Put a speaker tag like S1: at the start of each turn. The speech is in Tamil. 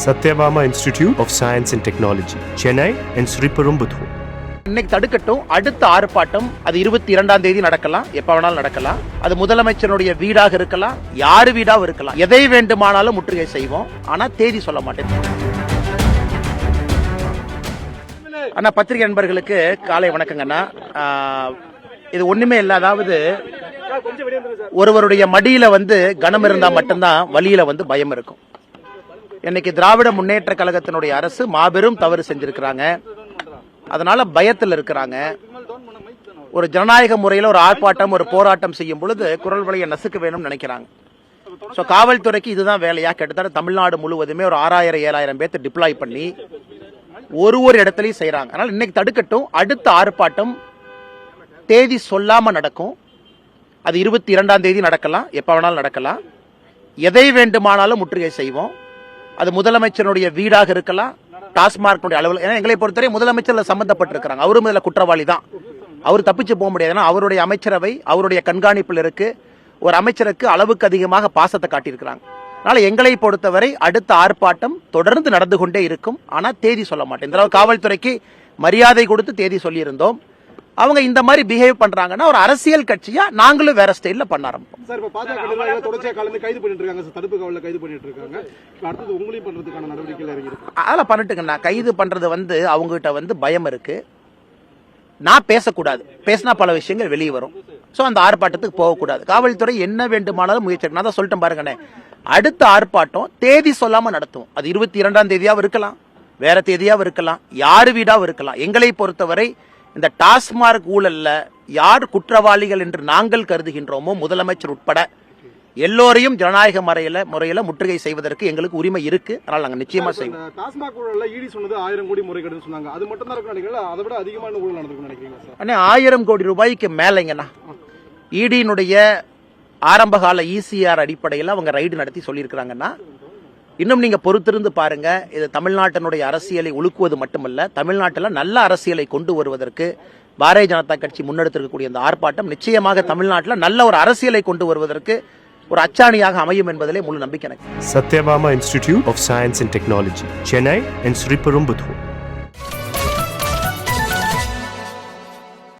S1: Satyabama Institute of Science and Technology, Chennai and Sriperumbudur.
S2: இன்னைக்கு தடுக்கட்டும். அடுத்த ஆர்ப்பாட்டம் அது 22ஆம் தேதி நடக்கலாம், எப்ப வேணாலும் நடக்கலாம். அது முதலமைச்சருடைய வீடாக இருக்கலாம், யாரு வீடாக இருக்கலாம். எதை வேண்டுமானாலும் முற்றுகை செய்வோம். ஆனா தேதி சொல்ல மாட்டேன். அண்ணா, பத்திரிகை நண்பர்களுக்கு காலை வணக்கங்கண்ணா. இது ஒண்ணுமே இல்ல. அதாவது ஒருவருடைய மடியில கனம் இருந்தா மட்டும்தான் வழியில பயம் இருக்கும். இன்னைக்கு திராவிட முன்னேற்ற கழகத்தினுடைய அரசு மாபெரும் தவறு செஞ்சிருக்கிறாங்க. அதனால பயத்தில் இருக்கிறாங்க. ஒரு ஜனநாயக முறையில் ஒரு ஆர்ப்பாட்டம், ஒரு போராட்டம் செய்யும் பொழுது குரல் வலையை நசுக்க வேணும்னு நினைக்கிறாங்க. ஸோ காவல்துறைக்கு இதுதான் வேலையா. கிட்டத்தட்ட தமிழ்நாடு முழுவதுமே ஒரு 6000-7000 பேர்த்து டிப்ளாய் பண்ணி ஒரு இடத்துலையும் செய்யறாங்க. அதனால இன்னைக்கு தடுக்கட்டும். அடுத்த ஆர்ப்பாட்டம் தேதி சொல்லாம நடக்கும். அது 22ஆம் தேதி நடக்கலாம், எப்ப வேணாலும் நடக்கலாம். எதை வேண்டுமானாலும் முற்றுகை செய்வோம். அது முதலமைச்சருடைய வீடாக இருக்கலாம், டாஸ்மாக் அலுவலகம். ஏன்னா எங்களை பொறுத்தவரை முதலமைச்சர் சம்பந்தப்பட்டிருக்கிறாங்க. அவரும் இதுல குற்றவாளி தான். அவர் தப்பிச்சு போக முடியாது. ஏன்னா அவருடைய அமைச்சரவை அவருடைய கண்காணிப்பில் இருக்கு. ஒரு அமைச்சருக்கு அளவுக்கு அதிகமாக பாசத்தை காட்டியிருக்கிறாங்க. அதனால எங்களை பொறுத்தவரை அடுத்த ஆர்ப்பாட்டம் தொடர்ந்து நடந்து கொண்டே இருக்கும். ஆனா தேதி சொல்ல மாட்டேன். இந்த காவல்துறைக்கு மரியாதை கொடுத்து தேதி சொல்லியிருந்தோம். அவங்க இந்த மாதிரி பிஹேவ் பண்றாங்கன்னா ஒரு அரசியல் கட்சியா நாங்களும் வேற ஸ்டைல்ல பண்ண ஆரம்பிப்போம்.
S3: சார், இப்ப பாஜக தொடர்ச்சியா கலந்து கைது பண்ணிட்டு இருக்காங்க. தடுப்பு காவல்ல கைது பண்ணிட்டு இருக்காங்க. அடுத்து உங்களையும் பண்றதுக்கான நடவடிக்கைகள் இறங்கி இருக்கு.
S2: அதெல்லாம் பண்ணிட்டுங்கண்ணா. கைது பண்றது அவங்க கிட்ட பயம் இருக்கு. நான் பேசக்கூடாது. பேசினா பல விஷயங்கள் வெளியே வரும். சோ அந்த ஆர்ப்பாட்டத்துக்கு போகக்கூடாது. காவல்துறை என்ன வேண்டுமானாலும் முயற்சி. நான் தான் சொல்லிட்டேன் பாருங்கண்ணே. அடுத்த ஆர்ப்பாட்டம் தேதி சொல்லாம நடத்தும். அது 22ஆம் தேதியாவும் இருக்கலாம், வேற தேதியாவும் இருக்கலாம், யாரு வீடாவும் இருக்கலாம். எங்களை பொறுத்தவரை இந்த டாஸ்மாக் ஊழல்ல யார் குற்றவாளிகள் என்று நாங்கள் கருதுகின்றோமோ, முதலமைச்சர் உட்பட எல்லோரையும் ஜனநாயக முறையில முற்றுகை செய்வதற்கு எங்களுக்கு உரிமை இருக்கு. அதனால நாங்க நிச்சயமா செய்வோம்.
S3: டாஸ்மாக் ஊழல்ல ஈடி சொன்னது 1000 கோடி முறைகேடுன்னு சொன்னாங்க. அது மட்டும் தான் இருக்கு நினைக்கிறீங்களா? அதை விட அதிகமான ஊழல் நடந்திருக்கும் நினைக்கிறீங்க சார்? அண்ணே,
S2: 1000 கோடி ரூபாய்க்கு மேலங்கண்ணா. ஈடியினுடைய ஆரம்பகால இசிஆர் அடிப்படையில் அவங்க ரைடு நடத்தி சொல்லியிருக்கிறாங்கன்னா, இன்னும் நீங்க பொறுத்திருந்து பாருங்க. இது தமிழ்நாட்டினுடைய அரசியலை ஒழுக்குவது மட்டுமல்ல, தமிழ்நாட்டில் நல்ல அரசியலை கொண்டு வருவதற்கு பாரதிய ஜனதா கட்சி முன்னெடுத்திருக்கக்கூடிய இந்த ஆர்ப்பாட்டம் நிச்சயமாக தமிழ்நாட்டில் நல்ல ஒரு அரசியலை கொண்டு வருவதற்கு ஒரு அச்சாணியாக அமையும் என்பதிலே முழு நம்பிக்கை எனக்கு.
S1: Satyabama Institute of Science and Technology, Chennai and Sriperumbudur.